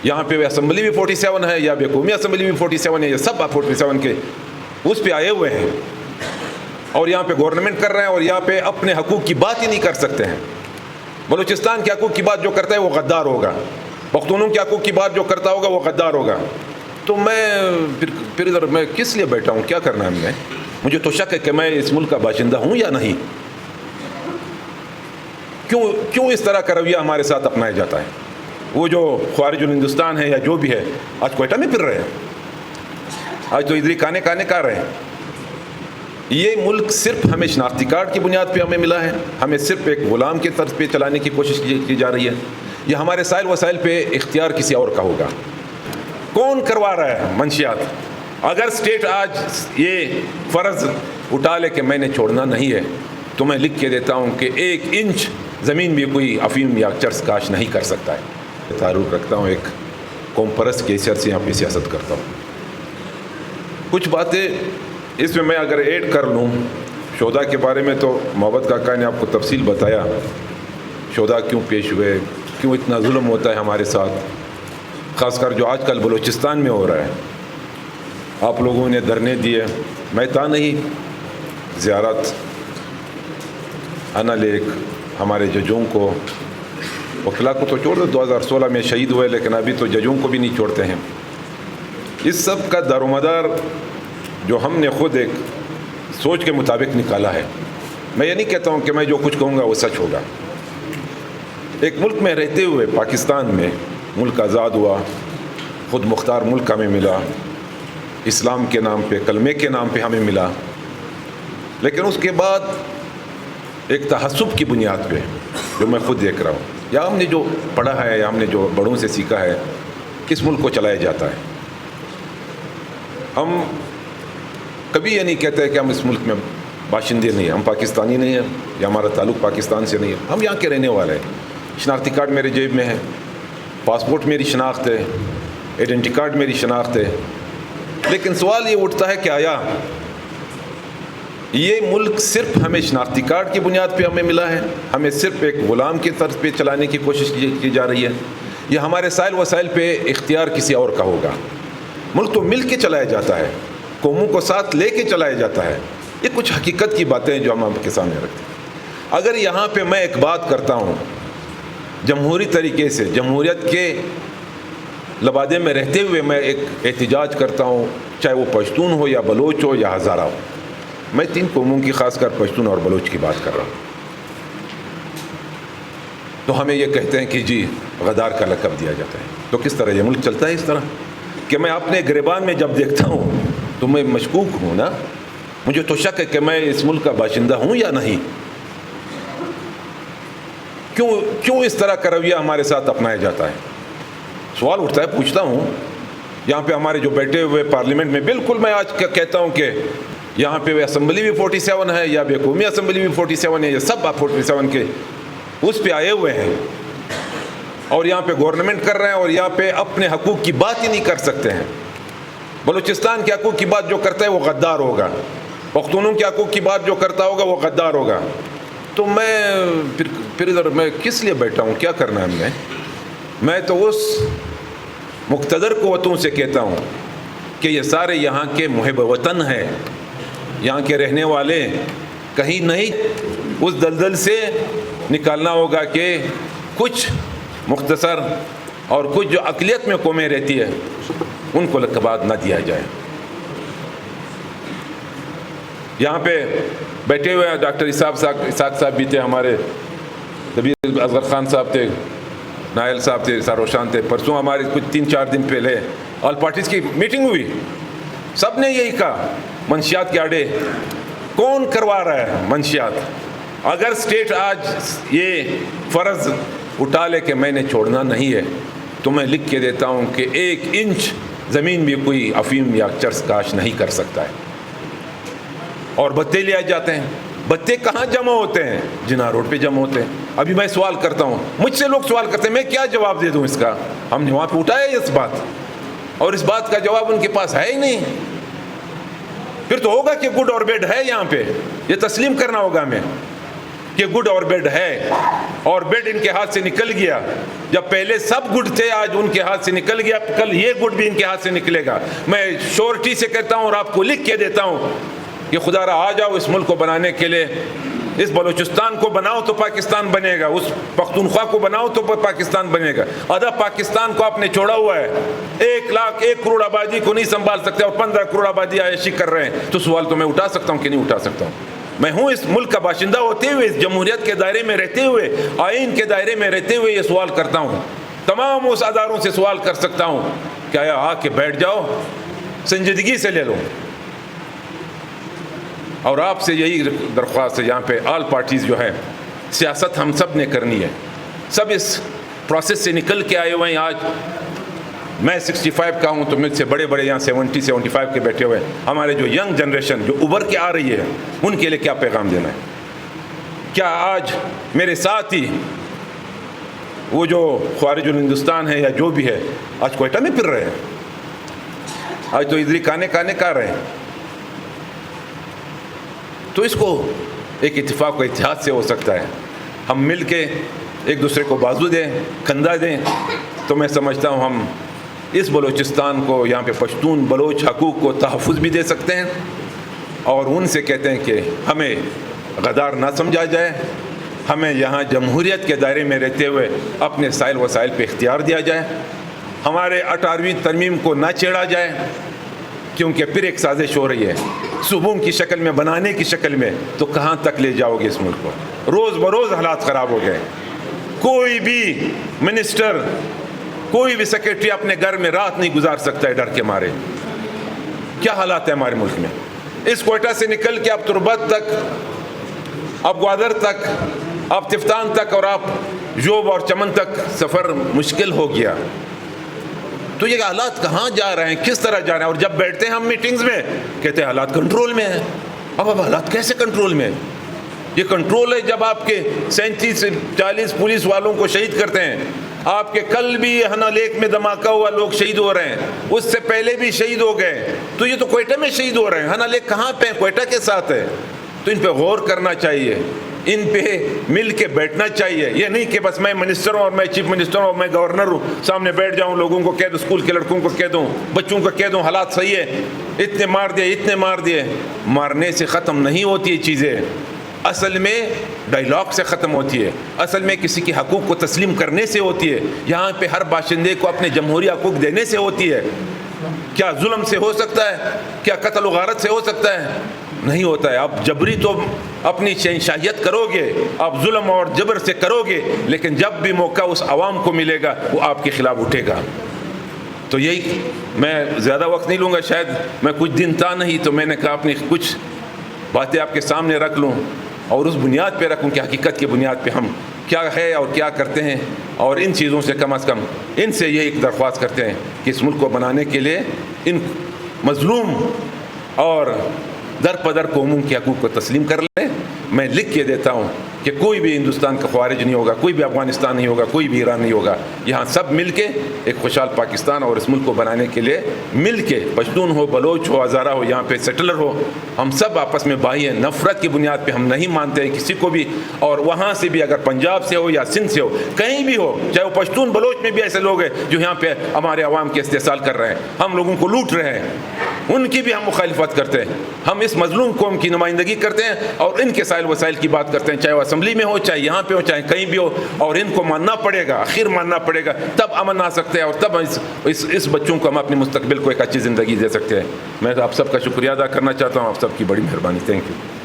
یہاں پہ اسمبلی بھی 47 ہے یا قومی اسمبلی بھی 47 ہے، یہ سب 47 کے اس پہ آئے ہوئے ہیں اور یہاں پہ گورنمنٹ کر رہے ہیں اور یہاں پہ اپنے حقوق کی بات ہی نہیں کر سکتے ہیں۔ بلوچستان کے حقوق کی بات جو کرتا ہے وہ غدار ہوگا، پختونوں کے حقوق کی بات جو کرتا ہوگا وہ غدار ہوگا۔ تو میں پھر ادھر میں کس لیے بیٹھا ہوں؟ کیا کرنا ہے؟ مجھے تو شک ہے کہ میں اس ملک کا باشندہ ہوں یا نہیں۔ کیوں اس طرح کا رویہ ہمارے ساتھ اپنایا جاتا ہے؟ وہ جو خوارج الہندوستان ہے یا جو بھی ہے، آج کوئٹہ میں پھر رہے ہیں، آج تو ادھر کانے کھا رہے ہیں۔ یہ ملک صرف ہمیں شناختی کارڈ کی بنیاد پہ ہمیں ملا ہے، ہمیں صرف ایک غلام کے طرز پہ چلانے کی کوشش کی جا رہی ہے۔ یہ ہمارے سائل وسائل پہ اختیار کسی اور کا ہوگا۔ کون کروا رہا ہے منشیات؟ اگر اسٹیٹ آج یہ فرض اٹھا لے کہ میں نے چھوڑنا نہیں ہے، تو میں لکھ کے دیتا ہوں کہ 1 انچ زمین بھی کوئی افیم یا چرس کاش نہیں کر سکتا ہے۔ تعارف رکھتا ہوں، ایک قوم پرست کے حیثیت سے یہاں پہ سیاست کرتا ہوں۔ کچھ باتیں اس میں اگر ایڈ کر لوں، شہداء کے بارے میں تو محبت کاکا نے آپ کو تفصیل بتایا، شہداء کیوں پیش ہوئے، کیوں اتنا ظلم ہوتا ہے ہمارے ساتھ، خاص کر جو آج کل بلوچستان میں ہو رہا ہے۔ آپ لوگوں نے دھرنے دیے، میں تھا نہیں، زیارت انا لیک ہمارے ججوں کو، وکلا کو تو چھوڑ دو، 2016 میں شہید ہوئے، لیکن ابھی تو ججوں کو بھی نہیں چھوڑتے ہیں۔ اس سب کا دار و مدار جو ہم نے خود ایک سوچ کے مطابق نکالا ہے۔ میں یہ نہیں کہتا ہوں کہ میں جو کچھ کہوں گا وہ سچ ہوگا۔ ایک ملک میں رہتے ہوئے، پاکستان میں ملک آزاد ہوا، خود مختار ملک ہمیں ملا، اسلام کے نام پہ، کلمے کے نام پہ ہمیں ملا، لیکن اس کے بعد ایک تعصب کی بنیاد پہ، جو میں خود دیکھ رہا ہوں، یا ہم نے جو پڑھا ہے یا ہم نے جو بڑوں سے سیکھا ہے، کس ملک کو چلایا جاتا ہے۔ ہم کبھی یہ نہیں کہتے کہ ہم اس ملک میں باشندے نہیں ہیں، ہم پاکستانی نہیں ہیں یا ہمارا تعلق پاکستان سے نہیں ہے، ہم یہاں کے رہنے والے ہیں۔ شناختی کارڈ میرے جیب میں ہے، پاسپورٹ میری شناخت ہے، آئیڈینٹی کارڈ میری شناخت ہے، لیکن سوال یہ اٹھتا ہے کہ آیا یہ ملک صرف ہمیں شناختی کارڈ کی بنیاد پہ ہمیں ملا ہے، ہمیں صرف ایک غلام کی طرز پہ چلانے کی کوشش کی جا رہی ہے، یا ہمارے سائل وسائل پہ اختیار کسی اور کا ہوگا؟ ملک تو مل کے چلایا جاتا ہے، قوموں کو ساتھ لے کے چلایا جاتا ہے۔ یہ کچھ حقیقت کی باتیں ہیں جو ہم آپ کے سامنے رکھتے ہیں۔ اگر یہاں پہ میں ایک بات کرتا ہوں جمہوری طریقے سے، جمہوریت کے لبادے میں رہتے ہوئے میں ایک احتجاج کرتا ہوں، چاہے وہ پشتون ہو یا بلوچ ہو یا ہزارہ ہو، میں 3 قوموں کی، خاص کر پشتون اور بلوچ کی بات کر رہا ہوں، تو ہمیں یہ کہتے ہیں کہ جی غدار کا لقب دیا جاتا ہے۔ تو کس طرح یہ ملک چلتا ہے؟ اس طرح کہ میں اپنے گریبان میں جب دیکھتا ہوں تو میں مشکوک ہوں نا، مجھے تو شک ہے کہ میں اس ملک کا باشندہ ہوں یا نہیں۔ کیوں اس طرح کا رویہ ہمارے ساتھ اپنایا جاتا ہے؟ سوال اٹھتا ہے، پوچھتا ہوں۔ یہاں پہ ہمارے جو بیٹھے ہوئے پارلیمنٹ میں، بالکل میں آج کہتا ہوں کہ یہاں پہ اسمبلی بھی 47 ہے یا قومی اسمبلی بھی 47 ہے، یہ سب 47 کے اس پہ آئے ہوئے ہیں اور یہاں پہ گورنمنٹ کر رہے ہیں اور یہاں پہ اپنے حقوق کی بات ہی نہیں کر سکتے ہیں۔ بلوچستان کے حقوق کی بات جو کرتا ہے وہ غدار ہوگا، پختونوں کے حقوق کی بات جو کرتا ہوگا وہ غدار ہوگا۔ تو میں پھر ادھر میں کس لیے بیٹھا ہوں؟ کیا کرنا ہے؟ میں تو اس مقتدر قوتوں سے کہتا ہوں کہ یہ سارے یہاں کے محب وطن ہیں، یہاں کے رہنے والے، کہیں نہیں اس دلدل سے نکالنا ہوگا کہ کچھ مختصر اور کچھ جو اقلیت میں قومیں رہتی ہے ان کو لقبات نہ دیا جائے۔ یہاں پہ بیٹھے ہوئے ڈاکٹر اسحاق صاحب بھی تھے، ہمارے طبیب اصغر خان صاحب تھے، نائل صاحب تھے، ساروشان تھے۔ پرسوں ہماری کچھ 3-4 دن پہلے آل پارٹیز کی میٹنگ ہوئی، سب نے یہی کہا منشیات کے آڑے کون کروا رہا ہے منشیات؟ اگر اسٹیٹ آج یہ فرض اٹھا لے کہ میں نے چھوڑنا نہیں ہے، تو میں لکھ کے دیتا ہوں کہ 1 انچ زمین بھی کوئی افیم یا چرس کاش نہیں کر سکتا ہے۔ اور بتے لے آئے جاتے ہیں، بتے کہاں جمع ہوتے ہیں؟ جناح روڈ پہ جمع ہوتے ہیں۔ ابھی میں سوال کرتا ہوں، مجھ سے لوگ سوال کرتے ہیں، میں کیا جواب دے دوں اس کا؟ ہم نے وہاں پہ اٹھایا اس بات، اور اس بات کا جواب ان کے پاس ہے ہی نہیں۔ پھر تو ہوگا کہ گڈ اور بیڈ ہے یہاں پہ، یہ تسلیم کرنا ہوگا ہمیں کہ گڈ اور بیڈ ہے، اور بیڈ ان کے ہاتھ سے نکل گیا۔ جب پہلے سب گڈ تھے، آج ان کے ہاتھ سے نکل گیا، کل یہ گڈ بھی ان کے ہاتھ سے نکلے گا۔ میں شورٹی سے کہتا ہوں اور آپ کو لکھ کے دیتا ہوں کہ خدا را آ جاؤ اس ملک کو بنانے کے لیے، اس بلوچستان کو بناؤ تو پاکستان بنے گا، اس پختونخوا کو بناؤ تو پاکستان بنے گا۔ آدھا پاکستان کو آپ نے چھوڑا ہوا ہے، 1 کروڑ آبادی کو نہیں سنبھال سکتے اور 15 کروڑ آبادی عائشی کر رہے ہیں، تو سوال تو میں اٹھا سکتا ہوں کہ نہیں اٹھا سکتا ہوں؟ میں ہوں اس ملک کا باشندہ ہوتے ہوئے، اس جمہوریت کے دائرے میں رہتے ہوئے، آئین کے دائرے میں رہتے ہوئے یہ سوال کرتا ہوں، تمام اس اداروں سے سوال کر سکتا ہوں کہ آیا آ کے بیٹھ جاؤ، سنجیدگی سے لے لو۔ اور آپ سے یہی درخواست ہے، یہاں پہ آل پارٹیز جو ہے، سیاست ہم سب نے کرنی ہے، سب اس پروسیس سے نکل کے آئے ہوئے ہیں۔ آج میں 65 کا ہوں، تو مجھ سے بڑے بڑے یہاں 70-75 کے بیٹھے ہوئے، ہمارے جو ینگ جنریشن جو ابھر کے آ رہی ہے، ان کے لیے کیا پیغام دینا ہے؟ کیا آج میرے ساتھ ہی وہ جو خوارج الہندوستان ہے یا جو بھی ہے، آج کوئٹہ میں پھر رہے ہیں، آج تو ادھر کانے کھا رہے ہیں؟ تو اس کو ایک اتفاق و اتحاد سے ہو سکتا ہے، ہم مل کے ایک دوسرے کو بازو دیں، کندھا دیں، تو میں سمجھتا ہوں ہم اس بلوچستان کو، یہاں پہ پشتون بلوچ حقوق کو تحفظ بھی دے سکتے ہیں، اور ان سے کہتے ہیں کہ ہمیں غدار نہ سمجھا جائے، ہمیں یہاں جمہوریت کے دائرے میں رہتے ہوئے اپنے سائل وسائل پہ اختیار دیا جائے، ہمارے 18ویں ترمیم کو نہ چھیڑا جائے، کیونکہ پھر ایک سازش ہو رہی ہے صوبوں کی شکل میں، بنانے کی شکل میں، تو کہاں تک لے جاؤ گے اس ملک کو؟ روز بروز حالات خراب ہو گئے، کوئی بھی منسٹر، کوئی بھی سیکرٹری اپنے گھر میں رات نہیں گزار سکتا ہے ڈر کے مارے۔ کیا حالات ہیں ہمارے ملک میں؟ اس کوئٹہ سے نکل کے آپ تربت تک، آپ گوادر تک، آپ تفتان تک، اور آپ جوب اور چمن تک سفر مشکل ہو گیا۔ تو یہ حالات کہاں جا رہے ہیں، کس طرح جا رہے ہیں؟ اور جب بیٹھتے ہیں ہم میٹنگز میں، کہتے ہیں حالات کنٹرول میں ہیں۔ اب حالات کیسے کنٹرول میں؟ یہ کنٹرول ہے جب آپ کے 37-40 پولیس والوں کو شہید کرتے ہیں، آپ کے کل بھی ہنا لیک میں دھماکہ ہوا، لوگ شہید ہو رہے ہیں، اس سے پہلے بھی شہید ہو گئے، تو یہ تو کوئٹہ میں شہید ہو رہے ہیں، ہنا لیک کہاں پہ ہے؟ کوئٹہ کے ساتھ ہے۔ تو ان پہ غور کرنا چاہیے، ان پہ مل کے بیٹھنا چاہیے، یہ نہیں کہ بس میں منسٹر ہوں اور میں چیف منسٹر ہوں اور میں گورنر ہوں، سامنے بیٹھ جاؤں، لوگوں کو کہہ دوں، اسکول کے لڑکوں کو کہہ دوں، بچوں کو کہہ دوں حالات صحیح ہے، اتنے مار دیے اتنے مار دیے۔ مارنے سے ختم نہیں ہوتی یہ چیزیں، اصل میں ڈائیلاگ سے ختم ہوتی ہے، اصل میں کسی کے حقوق کو تسلیم کرنے سے ہوتی ہے، یہاں پہ ہر باشندے کو اپنے جمہوری حقوق دینے سے ہوتی ہے۔ کیا ظلم سے ہو سکتا ہے؟ کیا قتل و غارت سے ہو سکتا ہے؟ نہیں ہوتا ہے۔ آپ جبری تو اپنی شہنشاہیت کرو گے، آپ ظلم اور جبر سے کرو گے، لیکن جب بھی موقع اس عوام کو ملے گا وہ آپ کے خلاف اٹھے گا۔ تو یہی، میں زیادہ وقت نہیں لوں گا، شاید میں کچھ دن تھا نہیں، تو میں نے کہا اپنی کچھ باتیں آپ کے سامنے رکھ لوں اور اس بنیاد پہ رکھوں کہ حقیقت کی بنیاد پہ ہم کیا ہے اور کیا کرتے ہیں، اور ان چیزوں سے کم از کم ان سے یہ ایک درخواست کرتے ہیں کہ اس ملک کو بنانے کے لیے ان مظلوم اور در پدر قوموں کے حقوق کو تسلیم کر لیں۔ میں لکھ کے دیتا ہوں کہ کوئی بھی ہندوستان کا خارج نہیں ہوگا، کوئی بھی افغانستان نہیں ہوگا، کوئی بھی ایران نہیں ہوگا، یہاں سب مل کے ایک خوشحال پاکستان اور اس ملک کو بنانے کے لیے مل کے، پشتون ہو، بلوچ ہو، ہزارہ ہو، یہاں پہ سیٹلر ہو، ہم سب آپس میں بھائی ہیں۔ نفرت کی بنیاد پہ ہم نہیں مانتے ہیں کسی کو بھی، اور وہاں سے بھی اگر پنجاب سے ہو یا سندھ سے ہو، کہیں بھی ہو، چاہے وہ پشتون بلوچ میں بھی ایسے لوگ ہیں جو یہاں پہ ہمارے عوام کے استحصال کر رہے ہیں، ہم لوگوں کو لوٹ رہے ہیں، ان کی بھی ہم مخالفت کرتے ہیں۔ ہم اس مظلوم قوم کی نمائندگی کرتے ہیں اور ان کے سائل وسائل کی بات کرتے ہیں، چاہے وہ اسمبلی میں ہو، چاہے یہاں پہ ہو، چاہے کہیں بھی ہو، اور ان کو ماننا پڑے گا، آخر ماننا پڑے گا، تب امن آ سکتے ہیں اور تب اس بچوں کو ہم اپنے مستقبل کو ایک اچھی زندگی دے سکتے ہیں۔ میں آپ سب کا شکریہ ادا کرنا چاہتا ہوں، آپ سب کی بڑی مہربانی، تھینک یو۔